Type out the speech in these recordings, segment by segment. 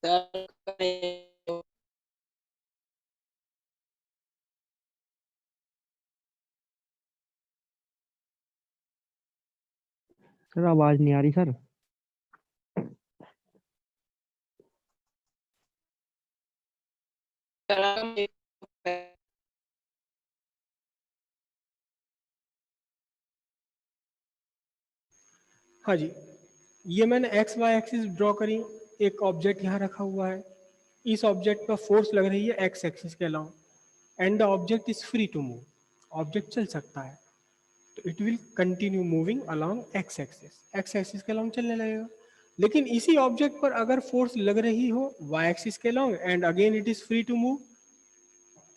Sir sir आवाज नहीं आ रही सर। हाँ जी, ये मैंने एक्स वाई एक्सिस ड्रॉ करी। एक ऑब्जेक्ट यहाँ रखा हुआ है, इस ऑब्जेक्ट पर फोर्स लग रही है एक्स एक्सिस के along and the object is free to move. Object चल सकता है तो it will continue moving along x axis के अलाउंग चलने लगेगा। लेकिन इसी ऑब्जेक्ट पर अगर फोर्स लग रही हो वाई एक्सिस के along and again it is free to move,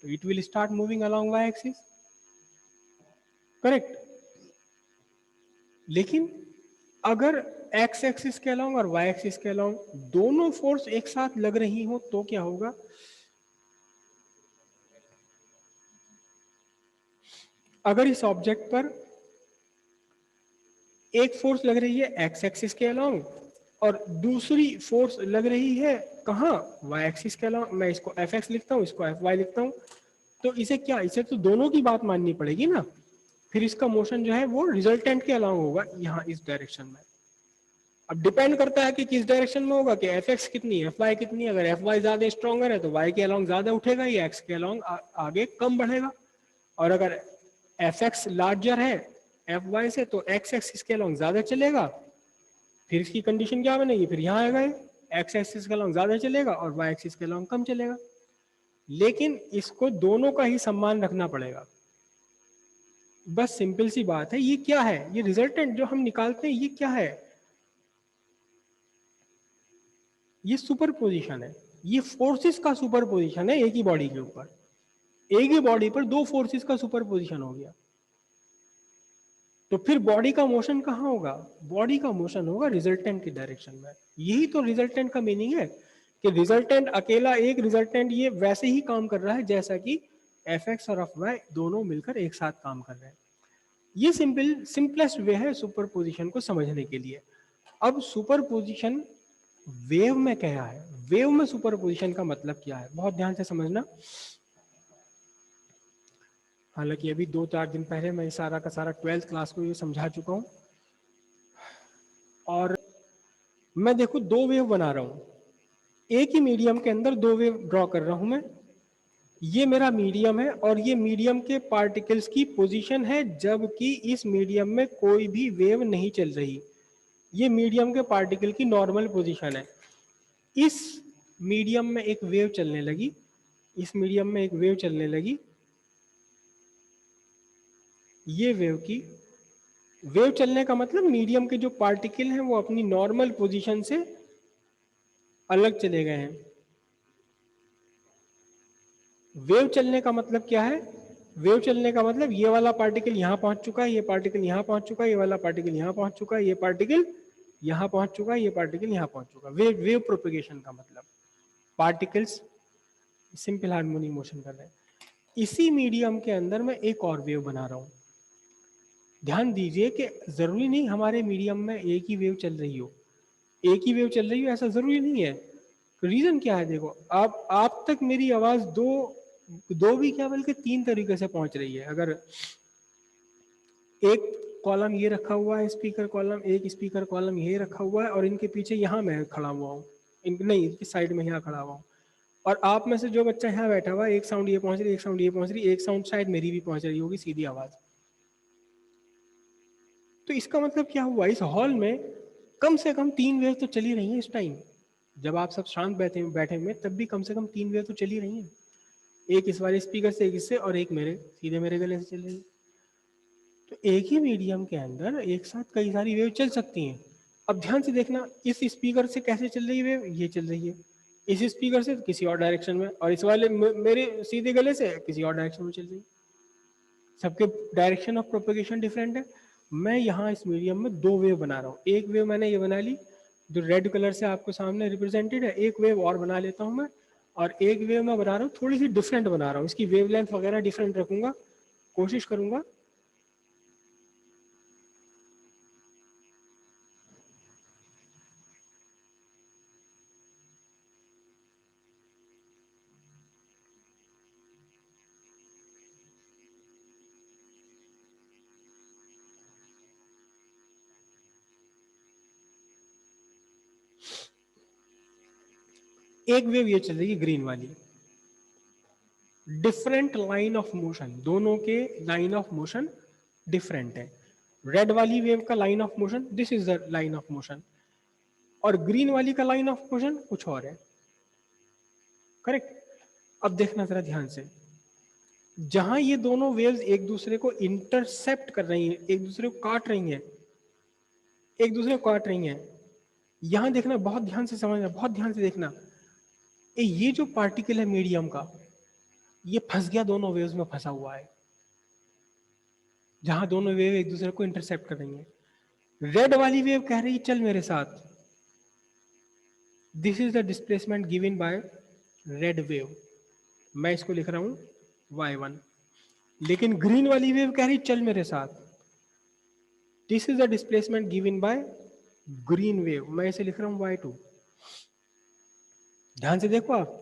तो it will start moving along Y axis. Correct. लेकिन अगर एक्स एक्सिस के अलोंग और वाई एक्सिस के अलोंग दोनों फोर्स एक साथ लग रही हो तो क्या होगा? अगर इस ऑब्जेक्ट पर एक फोर्स लग रही है एक्स एक्सिस के अलोंग और दूसरी फोर्स लग रही है कहाँ? वाई एक्सिस के अलोंग। मैं इसको एफ एक्स लिखता हूँ, इसको एफ वाई लिखता हूँ। तो इसे क्या, इसे तो दोनों की बात माननी पड़ेगी ना। फिर इसका मोशन जो है वो रिजल्टेंट के अलोंग होगा यहाँ इस डायरेक्शन में। अब डिपेंड करता है कि किस डायरेक्शन में होगा, कि एफ एक्स कितनी एफ वाई कितनी। अगर एफ वाई ज्यादा स्ट्रॉन्गर है तो वाई के अलोंग ज्यादा उठेगा, या एक्स के अलोंग आगे कम बढ़ेगा। और अगर एफ एक्स लार्जर है एफ वाई से तो एक्स एक्सिस के अलोंग ज्यादा चलेगा। फिर इसकी कंडीशन क्या बनेगी? फिर यहाँ आएगा एक्स एक्सिस के अलोंग ज्यादा चलेगा और वाई एक्सिस के अलोंग कम चलेगा। लेकिन इसको दोनों का ही सम्मान रखना पड़ेगा। बस सिंपल सी बात है। ये क्या है? ये रिजल्टेंट जो हम निकालते हैं ये क्या है? ये सुपर पोजिशन है। ये फोर्सेस का सुपर पोजिशन है एक ही बॉडी के ऊपर। एक ही बॉडी पर दो फोर्सेस का सुपर पोजिशन हो गया। तो फिर बॉडी का मोशन कहाँ होगा? बॉडी का मोशन होगा रिजल्टेंट की डायरेक्शन में। यही तो रिजल्टेंट का मीनिंग है कि रिजल्टेंट अकेला एक रिजल्टेंट ये वैसे ही काम कर रहा है जैसा कि एफ एक्स और एफ वाई दोनों मिलकर एक साथ काम कर रहे हैं। ये सिंपलेस्ट वे है सुपरपोजिशन को समझने के लिए। अब सुपरपोजिशन वेव में क्या है? वेव में सुपरपोजिशन का मतलब क्या है? बहुत ध्यान से समझना। हालांकि अभी 2-4 दिन पहले मैं सारा का सारा 12th क्लास को ये समझा चुका हूँ। और मैं देखो दो वेव बना रहा हूँ, एक ही मीडियम के अंदर दो वेव ड्रॉ कर रहा हूं मैं। ये मेरा मीडियम है और ये मीडियम के पार्टिकल्स की पोजीशन है, जबकि इस मीडियम में कोई भी वेव नहीं चल रही। ये मीडियम के पार्टिकल की नॉर्मल पोजीशन है। इस मीडियम में एक वेव चलने लगी, इस मीडियम में एक वेव चलने लगी। ये वेव चलने का मतलब मीडियम के जो पार्टिकल हैं वो अपनी नॉर्मल पोजीशन से अलग चले गए हैं। वेव चलने का मतलब क्या है? वेव चलने का मतलब ये वाला पार्टिकल यहाँ पहुंच चुका है, ये पार्टिकल यहाँ पहुंच चुका है, ये वाला पार्टिकल यहाँ पहुंच चुका है, ये पार्टिकल यहाँ पहुंच चुका है, ये पार्टिकल यहाँ पहुंच चुका है। वेव प्रोपेगेशन का मतलब पार्टिकल्स सिंपल हार्मोनिक मोशन कर रहे हैं। इसी मीडियम के अंदर मैं एक और वेव बना रहा हूँ। ध्यान दीजिए कि जरूरी नहीं हमारे मीडियम में एक ही वेव चल रही हो, एक ही वेव चल रही हो ऐसा जरूरी नहीं है। रीजन क्या है? देखो आप तक मेरी आवाज दो भी क्या बल्कि तीन तरीके से पहुंच रही है। अगर एक कॉलम ये रखा हुआ है स्पीकर कॉलम, एक स्पीकर कॉलम ये रखा हुआ है और इनके पीछे यहाँ मैं खड़ा हुआ हूँ, नहीं इनकी साइड में यहाँ खड़ा हुआ हूँ। और आप में से जो बच्चा यहाँ बैठा हुआ है, एक साउंड ये पहुंच रही, एक साउंड ये पहुंच रही, एक साउंड शायद मेरी भी पहुंच रही होगी सीधी आवाज। तो इसका मतलब क्या हुआ? इस हॉल में कम से कम तीन वेव तो चली रही है इस टाइम। जब आप सब शांत बैठे हुए तब भी कम से कम तीन वेव तो चली रही है। एक इस वाले स्पीकर से, एक इससे, और एक मेरे सीधे मेरे गले से चल रही है। तो एक ही मीडियम के अंदर एक साथ कई सारी वेव चल सकती हैं। अब ध्यान से देखना, इस स्पीकर से कैसे चल रही है वेव? ये चल रही है। इस स्पीकर से किसी और डायरेक्शन में, और इस वाले मेरे सीधे गले से किसी और डायरेक्शन में चल रही है। सबके डायरेक्शन ऑफ प्रोपेगेशन डिफरेंट है। मैं यहाँ इस मीडियम में दो वेव बना रहा हूँ। एक वेव मैंने ये बना ली जो रेड कलर से आपको सामने रिप्रेजेंटेड है, एक वेव और बना लेता हूँ मैं, और एक वेव मैं बना रहा हूँ थोड़ी सी डिफरेंट बना रहा हूँ, इसकी वेवलेंथ वगैरह डिफरेंट रखूंगा, कोशिश करूंगा। एक वेव ये चल रही है ग्रीन वाली, डिफरेंट लाइन ऑफ मोशन, दोनों के लाइन ऑफ मोशन डिफरेंट है। रेड वाली वेव का line of motion, this is the line of motion, और ग्रीन वाली का लाइन ऑफ मोशन कुछ और है। करेक्ट। अब देखना जरा ध्यान से, जहां ये दोनों वेव्स एक दूसरे को इंटरसेप्ट कर रही हैं, एक दूसरे को काट रही हैं, एक दूसरे को काट रही हैं, यहां देखना, बहुत ध्यान से समझना, बहुत ध्यान से देखना, ये जो पार्टिकल है मीडियम का, ये फंस गया दोनों वेव्स में, फंसा हुआ है, जहां दोनों वेव एक दूसरे को इंटरसेप्ट कर रही हैं। रेड वाली वेव कह रही है चल मेरे साथ, this is the displacement given by red wave, मैं इसको लिख रहा हूं y1। लेकिन ग्रीन वाली वेव कह रही चल मेरे साथ, this is the displacement given by green wave, मैं इसे लिख रहा हूं y2। ध्यान से देखो आप,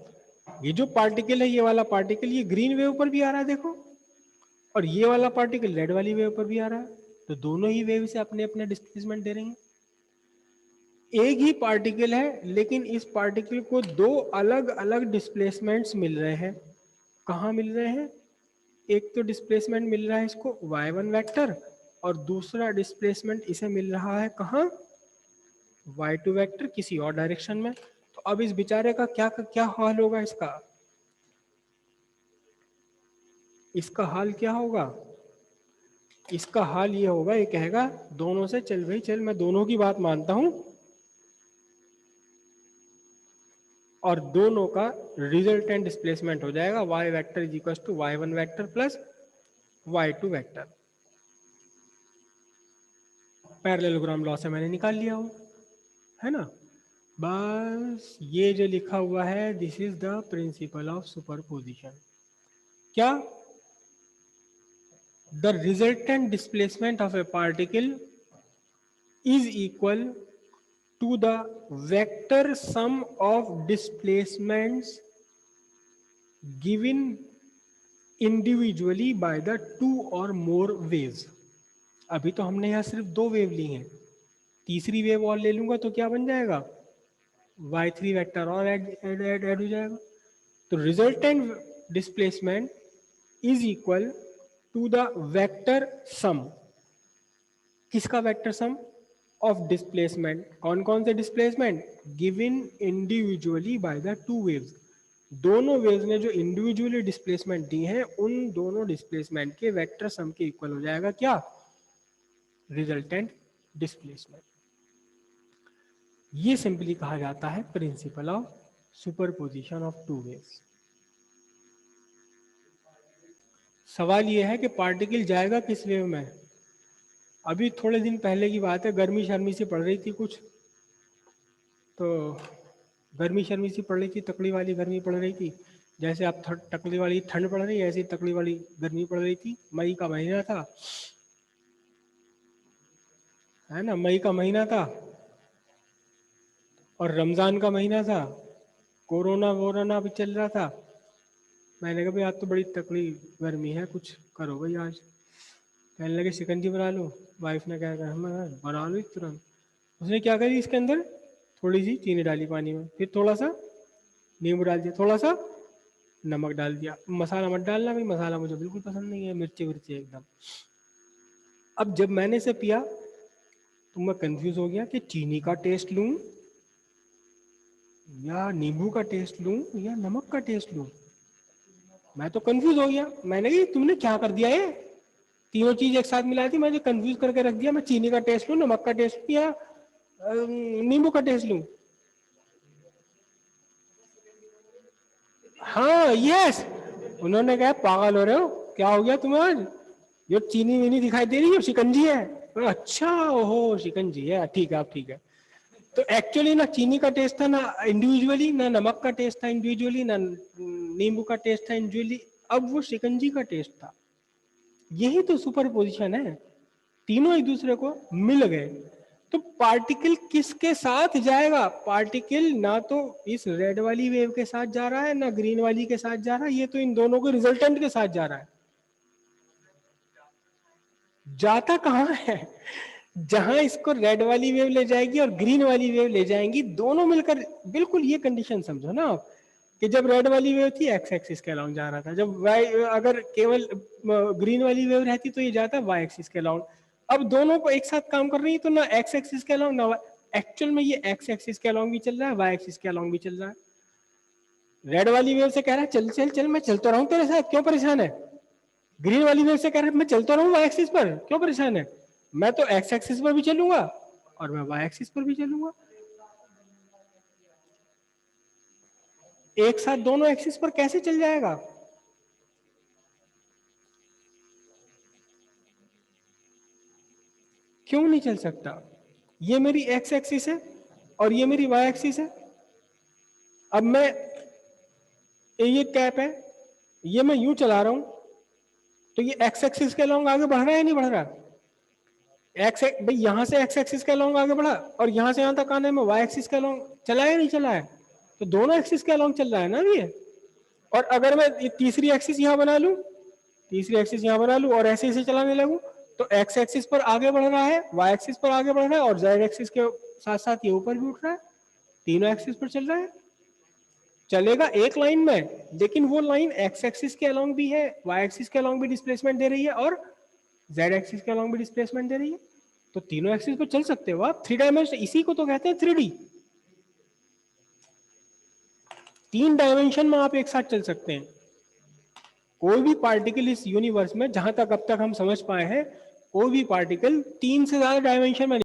ये जो पार्टिकल है, ये वाला पार्टिकल, ये ग्रीन वेव पर भी आ रहा है देखो, और ये वाला पार्टिकल रेड वाली वेव पर भी आ रहा है, तो दोनों ही वेव से अपने अपने डिस्प्लेसमेंट दे रही हैं। एक ही पार्टिकल है, लेकिन इस पार्टिकल को दो अलग अलग डिस्प्लेसमेंट्स मिल रहे हैं। कहाँ मिल रहे हैं? एक तो डिस्प्लेसमेंट मिल रहा है इसको y1 वेक्टर, और दूसरा डिस्प्लेसमेंट इसे मिल रहा है कहाँ? y2 वेक्टर, किसी और डायरेक्शन में। तो अब इस बेचारे का क्या हाल होगा? इसका हाल क्या होगा? इसका हाल ये होगा, ये कहेगा दोनों से चल भाई चल, मैं दोनों की बात मानता हूं, और दोनों का रिजल्टेंट डिस्प्लेसमेंट हो जाएगा y vector is equal to y1 vector plus y2 vector. Parallelogram law से मैंने निकाल लिया हो, है ना? बस ये जो लिखा हुआ है, this is the principle of superposition. क्या? The resultant displacement of a particle is equal to the vector sum of displacements given individually by the two or more waves। अभी तो हमने यहाँ सिर्फ दो वेव ली हैं, तीसरी वेव और ले लूंगा तो क्या बन जाएगा? y3 वेक्टर और ऐड हो जाएगा। तो resultant displacement is equal to the vector sum. किसका वेक्टर सम? Of displacement. कौन कौन से displacement? Given individually by the two waves. दोनों वेव्स ने जो इंडिविजुअली डिस्प्लेसमेंट दी है, उन दोनों डिस्प्लेसमेंट के वेक्टर सम के इक्वल हो जाएगा क्या? Resultant displacement. ये सिंपली कहा जाता है principal of superposition of two waves. सवाल यह है कि पार्टिकल जाएगा किस वेव में? अभी थोड़े दिन पहले की बात है, गर्मी शर्मी सी पड़ रही थी कुछ, तो गर्मी शर्मी सी पड़ रही थी, तकड़ी वाली गर्मी पड़ रही थी। जैसे अब तकड़ी वाली ठंड पड़ रही है, ऐसी तकड़ी वाली गर्मी पड़ रही थी। मई का महीना था, है ना? मई का महीना था और रमजान का महीना था, कोरोना वोरोना भी चल रहा था। मैंने कहा भाई आज तो बड़ी तकड़ी गर्मी है, कुछ करो भाई आज। कहने लगे शिकंजी बना लो। वाइफ ने क्या कहा, हम बना लो तुरंत। उसने क्या करी, इसके अंदर थोड़ी सी चीनी डाली पानी में, फिर थोड़ा सा नींबू डाल दिया, थोड़ा सा नमक डाल दिया। मसाला मत डालना भाई, मसाला मुझे बिल्कुल पसंद नहीं है, मिर्ची विर्ची एकदम। अब जब मैंने इसे पिया तो मैं कंफ्यूज हो गया कि चीनी का टेस्ट लूं या नींबू का टेस्ट लूं या नमक का टेस्ट लूं। मैं तो कंफ्यूज हो गया। मैंने कहा तुमने क्या कर दिया, ये तीनों चीज एक साथ मिलाई थी, मैंने कंफ्यूज करके रख दिया। मैं चीनी का टेस्ट लूं, नमक का टेस्ट लूं या नींबू का टेस्ट लूं? हाँ यस। उन्होंने कहा पागल हो रहे हो, क्या हो गया तुम्हें आज? ये चीनी वीनी दिखाई दे रही है, शिकंजी है। अच्छा ओहो शिकंजी है, ठीक है, अब ठीक है। तो एक्चुअली ना चीनी का टेस्ट था ना इंडिविजुअली, ना नमक का टेस्ट था इंडिविजुअली, ना नींबू का टेस्ट था इंडिविजुअली, अब वो शिकंजी का टेस्ट था। यही तो सुपरपोजिशन है, तीनों एक दूसरे को मिल गए। तो पार्टिकल किसके साथ जाएगा? पार्टिकल ना तो इस रेड वाली वेव के साथ जा रहा है, ना ग्रीन वाली के साथ जा रहा है, ये तो इन दोनों के रिजल्टेंट के साथ जा रहा है। जाता कहां है? जहां इसको रेड वाली वेव ले जाएगी और ग्रीन वाली वेव ले जाएंगी, दोनों मिलकर, बिल्कुल ये कंडीशन समझो ना आप, कि जब रेड वाली वेव थी एक्स एक्सिस के अलाउंग जा रहा था, जब वाई अगर केवल ग्रीन वाली वेव रहती तो ये जाता वाई एक्सिस के अलाउंग। अब दोनों को एक साथ काम कर रही है तो ना एक्स एक्सिस के अलाउंग ना एक्चुअल में ये एक्स एक्सिस के अलाउंग भी चल रहा है, वाई एक्सिस के अलाउंग भी चल रहा है। रेड वाली वेव से कह रहा है चल चल चल, मैं चलता रहूं तेरे साथ, क्यों परेशान है। ग्रीन वाली वेव से कह रहा है मैं चलता रहूं वाई एक्सिस पर, क्यों परेशान है। मैं तो एक्स एक्सिस पर भी चलूंगा और मैं वाई एक्सिस पर भी चलूंगा, एक साथ दोनों एक्सिस पर कैसे चल जाएगा। क्यों नहीं चल सकता। ये मेरी एक्स एक्सिस है और ये मेरी वाई एक्सिस है। अब मैं, ये कैप है, ये मैं यूं चला रहा हूं तो ये एक्स एक्सिस के अलोंग आगे बढ़ रहा है नहीं बढ़ रहा। एक्स भाई यहां से एक्स एक्सिस के अलोंग आगे बढ़ा और यहां से यहां तक आने में वाई एक्सिस के अलोंग चला है नहीं चला है, तो दोनों एक्सिस के अलोंग चल रहा है ना ये। और अगर मैं ये तीसरी एक्सिस यहां बना लूं, तीसरी एक्सिस यहां बना लूं और ऐसे ऐसे चलाने लगूं, तो एक्स एक्सिस पर आगे बढ़ रहा है, वाई एक्सिस पर आगे बढ़ रहा है और जेड एक्सिस के साथ साथ ये ऊपर भी उठ रहा है, तीनों एक्सिस पर चल रहा है। चलेगा एक लाइन में, लेकिन वो लाइन एक्स एक्सिस के अलोंग भी है, वाई एक्सिस के अलोंग भी डिस्प्लेसमेंट दे रही है और जेड एक्सिस के अलोंग भी डिस्प्लेसमेंट दे रही है, तो तीनों एक्सिस पर चल सकते हो आप। थ्री डायमेंशन, इसी को तो कहते हैं 3D। तीन डायमेंशन में आप एक साथ चल सकते हैं। कोई भी पार्टिकल इस यूनिवर्स में, जहां तक अब तक हम समझ पाए हैं, कोई भी पार्टिकल तीन से ज्यादा डायमेंशन में